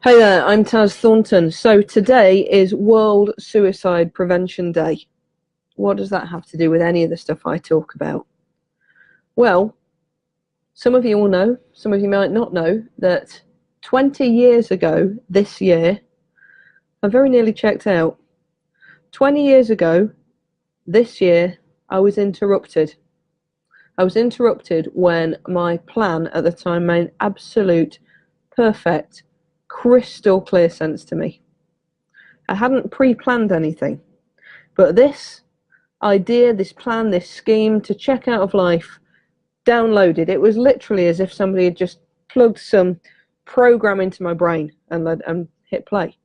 Hey there, I'm Taz Thornton. So today is World Suicide Prevention Day. What does that have to do with any of the stuff I talk about? Well, some of you will know, some of you might not know, that 20 years ago this year, I very nearly checked out. 20 years ago this year, I was interrupted. I was interrupted when my plan at the time made absolute, perfect, crystal clear sense to me. I hadn't pre-planned anything, but this idea, this plan, this scheme to check out of life downloaded. It was literally as if somebody had just plugged some program into my brain and hit play.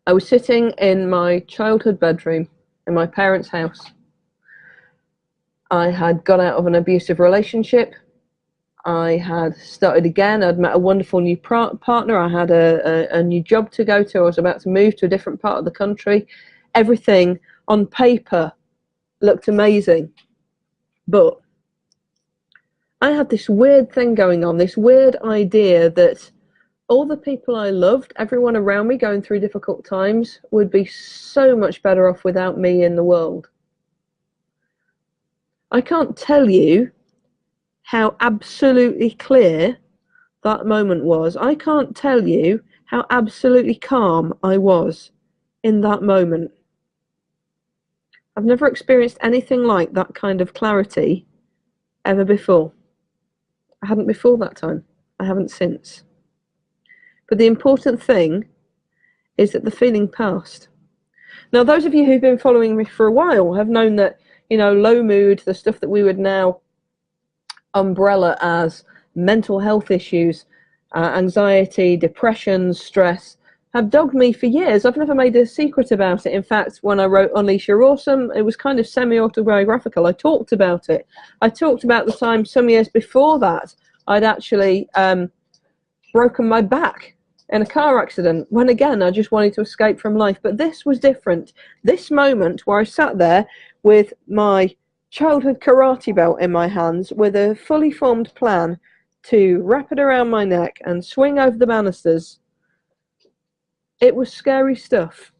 I was sitting in my childhood bedroom in my parents' house. I had got out of an abusive relationship. I had started again. I'd met a wonderful new partner. I had a new job to go to. I was about to move to a different part of the country. Everything on paper looked amazing. But I had this weird thing going on, this weird idea that all the people I loved, everyone around me going through difficult times, would be so much better off without me in the world. I can't tell you how absolutely clear that moment was. I can't tell you how absolutely calm I was in that moment. I've never experienced anything like that kind of clarity ever before. I hadn't before that time. I haven't since. But the important thing is that the feeling passed. Now, those of you who've been following me for a while have known that, low mood, the stuff that we would now umbrella as mental health issues, anxiety, depression, stress, have dogged me for years. I've never made a secret about it. In fact, when I wrote Unleash Your Awesome, it was kind of semi-autobiographical. I talked about it. I talked about the time some years before that I'd actually broken my back in a car accident, when again I just wanted to escape from life. But this was different. This moment where I sat there with my childhood karate belt in my hands with a fully formed plan to wrap it around my neck and swing over the banisters, it was scary stuff.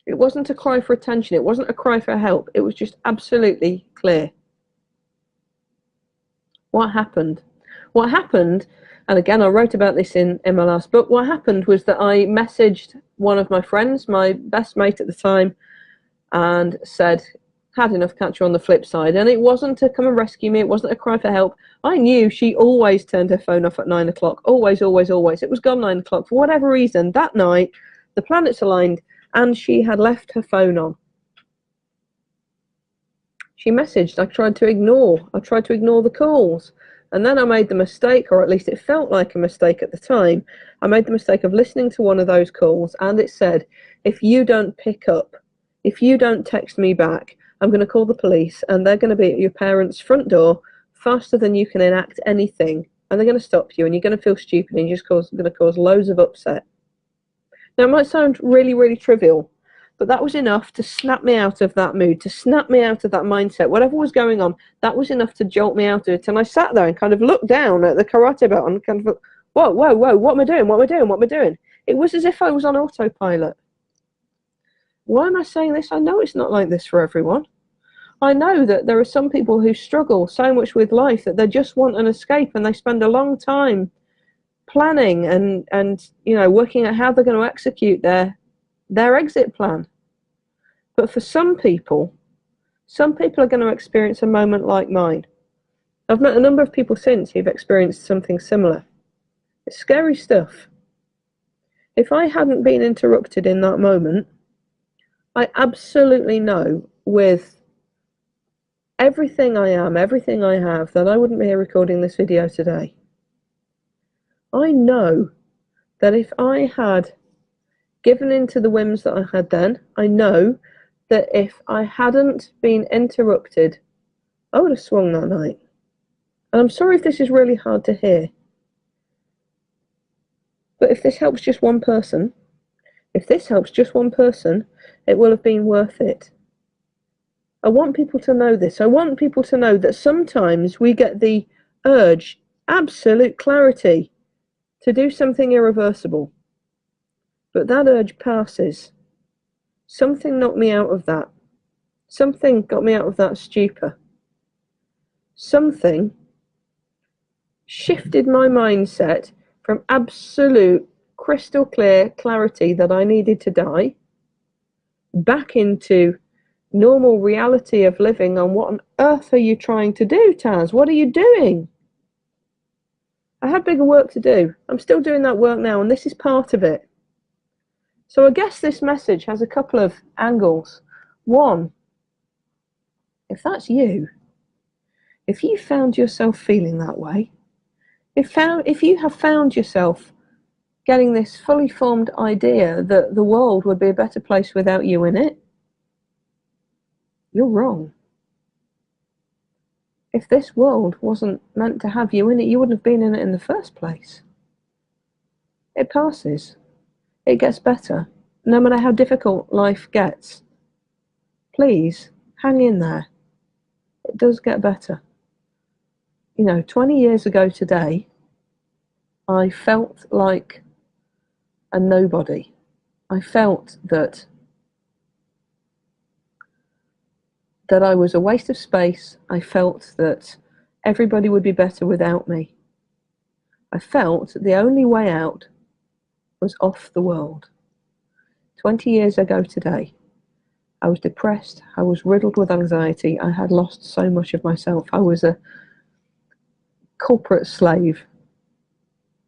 It wasn't a cry for attention. It wasn't a cry for help. It was just absolutely clear. What happened? What happened, and again I wrote about this in my last book, what happened was that I messaged one of my friends, my best mate at the time, and said, had enough, catch her on the flip side. And it wasn't to come and rescue me. It wasn't a cry for help. I knew she always turned her phone off at 9 o'clock. Always, always, always. It was gone 9 o'clock. For whatever reason, that night, the planets aligned and she had left her phone on. She messaged. I tried to ignore the calls. And then I made the mistake, or at least it felt like a mistake at the time. I made the mistake of listening to one of those calls, and it said, if you don't pick up, if you don't text me back, I'm going to call the police, and they're going to be at your parents' front door faster than you can enact anything, and they're going to stop you, and you're going to feel stupid, and you're just going to cause loads of upset. Now, it might sound really, really trivial, but that was enough to snap me out of that mood, to snap me out of that mindset. Whatever was going on, that was enough to jolt me out of it. And I sat there and kind of looked down at the karate belt and kind of, whoa, whoa, whoa, what am I doing? What am I doing? What am I doing? It was as if I was on autopilot. Why am I saying this? I know it's not like this for everyone. I know that there are some people who struggle so much with life that they just want an escape, and they spend a long time planning and working out how they're going to execute their exit plan. But for some people are going to experience a moment like mine. I've met a number of people since who've experienced something similar. It's scary stuff. If I hadn't been interrupted in that moment, I absolutely know with everything I am, everything I have, that I wouldn't be here recording this video today. I know that if I had given in to the whims that I had then, I know that if I hadn't been interrupted, I would have swung that night. And I'm sorry if this is really hard to hear, but if this helps just one person, it will have been worth it. I want people to know this. I want people to know that sometimes we get the urge, absolute clarity, to do something irreversible. But that urge passes. Something knocked me out of that. Something got me out of that stupor. Something shifted my mindset from absolute crystal clear clarity that I needed to die back into normal reality of living on what on earth are you trying to do, Taz? What are you doing? I had bigger work to do. I'm still doing that work now, and this is part of it. So I guess this message has a couple of angles. One, if that's you, if you found yourself feeling that way, if you have found yourself getting this fully formed idea that the world would be a better place without you in it, you're wrong. If this world wasn't meant to have you in it, you wouldn't have been in it in the first place. It passes. It gets better. No matter how difficult life gets, please hang in there. It does get better. 20 years ago today, I felt like a nobody. I felt that I was a waste of space. I felt that everybody would be better without me. I felt the only way out was off the world. 20 years ago today, I was depressed. I was riddled with anxiety. I had lost so much of myself. I was a corporate slave,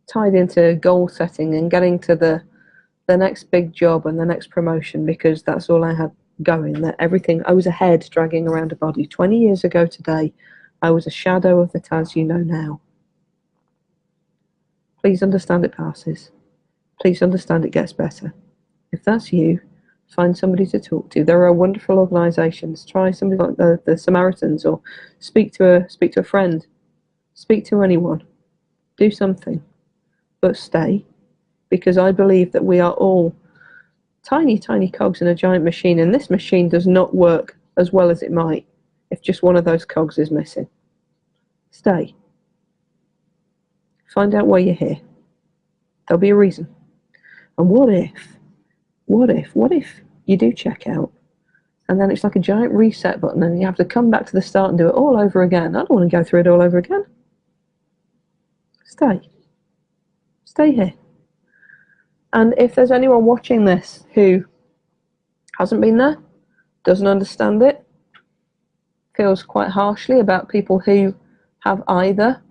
tied into goal setting and getting to the next big job and the next promotion because that's all I had going. That everything, I was a head dragging around a body. 20 years ago today, I was a shadow of the Taz you know now. Please understand it passes. Please understand it gets better. If that's you, find somebody to talk to. There are wonderful organisations. Try somebody like the Samaritans, or speak to a friend. Speak to anyone. Do something. But stay, because I believe that we are all tiny, tiny cogs in a giant machine, and this machine does not work as well as it might if just one of those cogs is missing. Stay. Find out why you're here. There'll be a reason. And what if you do check out, and then it's like a giant reset button and you have to come back to the start and do it all over again? I don't want to go through it all over again. Stay. Stay here. And if there's anyone watching this who hasn't been there, doesn't understand it, feels quite harshly about people who have either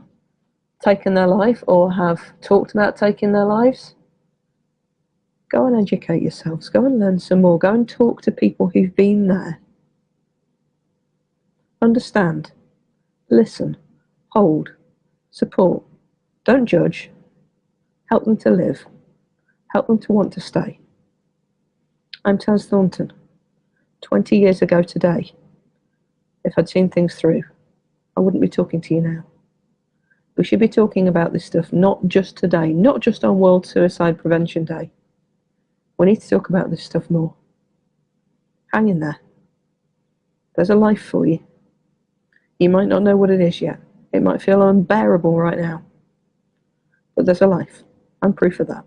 taken their life or have talked about taking their lives, go and educate yourselves. Go and learn some more. Go and talk to people who've been there. Understand. Listen. Hold. Support. Don't judge. Help them to live. Help them to want to stay. I'm Taz Thornton. 20 years ago today, if I'd seen things through, I wouldn't be talking to you now. We should be talking about this stuff not just today, not just on World Suicide Prevention Day. We need to talk about this stuff more. Hang in there. There's a life for you. You might not know what it is yet. It might feel unbearable right now. But there's a life. I'm proof of that.